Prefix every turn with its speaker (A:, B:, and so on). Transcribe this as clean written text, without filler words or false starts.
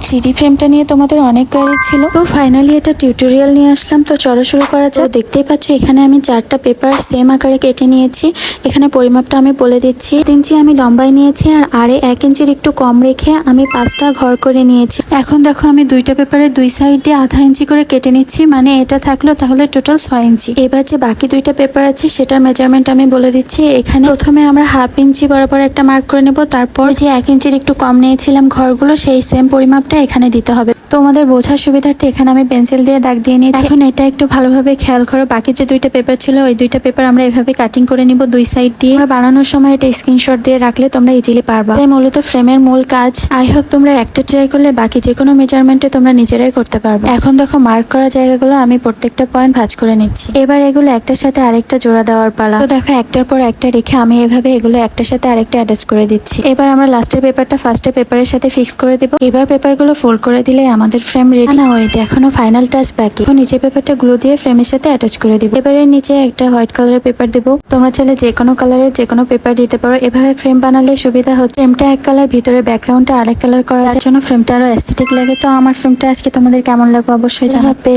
A: 3D ফ্রেমটা নিয়ে তোমাদের অনেক কোয়ারি ছিল, তো ফাইনালি এটা টিউটোরিয়াল নিয়ে আসলাম। তো চলো শুরু করা যাক। দেখতেই পাচ্ছ এখানে আমি 4টা পেপার সেম আকারে কেটে নিয়েছি। এখানে পরিমাপটা আমি বলে দিচ্ছি। 7 ইঞ্চি আমি লম্বায় নিয়েছি আর আড়ে 1 ইঞ্চির একটু কম রেখে আমি 5টা ঘর করে নিয়েছি। এখন দেখো আমি 2টা পেপারের 2 সাইড দিয়ে আধা ইঞ্চি করে কেটে নিচ্ছি, মানে এটা থাকলো তাহলে টোটাল 6 ইঞ্চি। এবার যে বাকি 2টা পেপার আছে সেটার মেজারমেন্ট আমি বলে দিচ্ছি। এখানে প্রথমে আমরা 1/2 ইঞ্চি বরাবর একটা মার্ক করে নেব, তারপর যে 1 ইঞ্চির একটু কম নিয়েছিলাম ঘরগুলো সেই সেম পরিমাপটা এখানে দিতে হবে। তোমাদের বোঝার সুবিধার্থে এখানে আমি পেন্সিল দিয়ে দাগ দিয়ে নিয়েছি। এখন এটা একটু ভালোভাবে খেয়াল করো, বাকি যে 2টা পেপার ছিল ওই 2টা পেপার আমরা এভাবে কাটিং করে নিব 2 সাইড দিয়ে। আমরা বানানোর সময় এটা স্ক্রিনশট দিয়ে রাখলে তোমরা ইজিলি পারবা। তাই মূলত ফ্রেমের মূল কাজ। আই হোপ তোমরা একটা ট্রাই করলে বাকি যে কোনো মেজারমেন্টে তোমরা নিজেরাই করতে পারবে। এখন দেখো মার্ক করা জায়গাগুলো আমি প্রত্যেকটা পয়েন্ট ভাঁজ করে নিচ্ছি। এবার এগুলো একটার সাথে আরেকটা জোড়া দেওয়ার পালা। তো দেখো একটার পর একটা রেখে আমি এভাবে এগুলো একটার সাথে আরেকটা অ্যাটাচ করে দিচ্ছি। এবার আমরা লাস্টের পেপারটা ফার্স্টের পেপারের সাথে ফিক্স করে দিব। এবার পেপারগুলো ফোল্ড করে দিলে আমাদের ফ্রেম রেডি। না ওয়েট, এখনো ফাইনাল টাচ বাকি। এখন নিচের পেপারটা গ্লু দিয়ে ফ্রেমের সাথে অ্যাটাচ করে দিব। এবারে নিচে একটা হোয়াইট কালারের পেপার দেবো। তোমরা চাইলে যে কোনো কালারের যে কোনো পেপার দিতে পারো। এভাবে ফ্রেম বানালে সুবিধা হচ্ছে ফ্রেমটা এক কালার, ভিতরে ব্যাকগ্রাউন্ডটা আরেক কালার করা যায়, জন্য ফ্রেমটা আরো এস্থেটিক লাগে। তো আমার ফ্রেমটা আজকে তোমাদের কেমন লাগবে অবশ্যই জানাবে।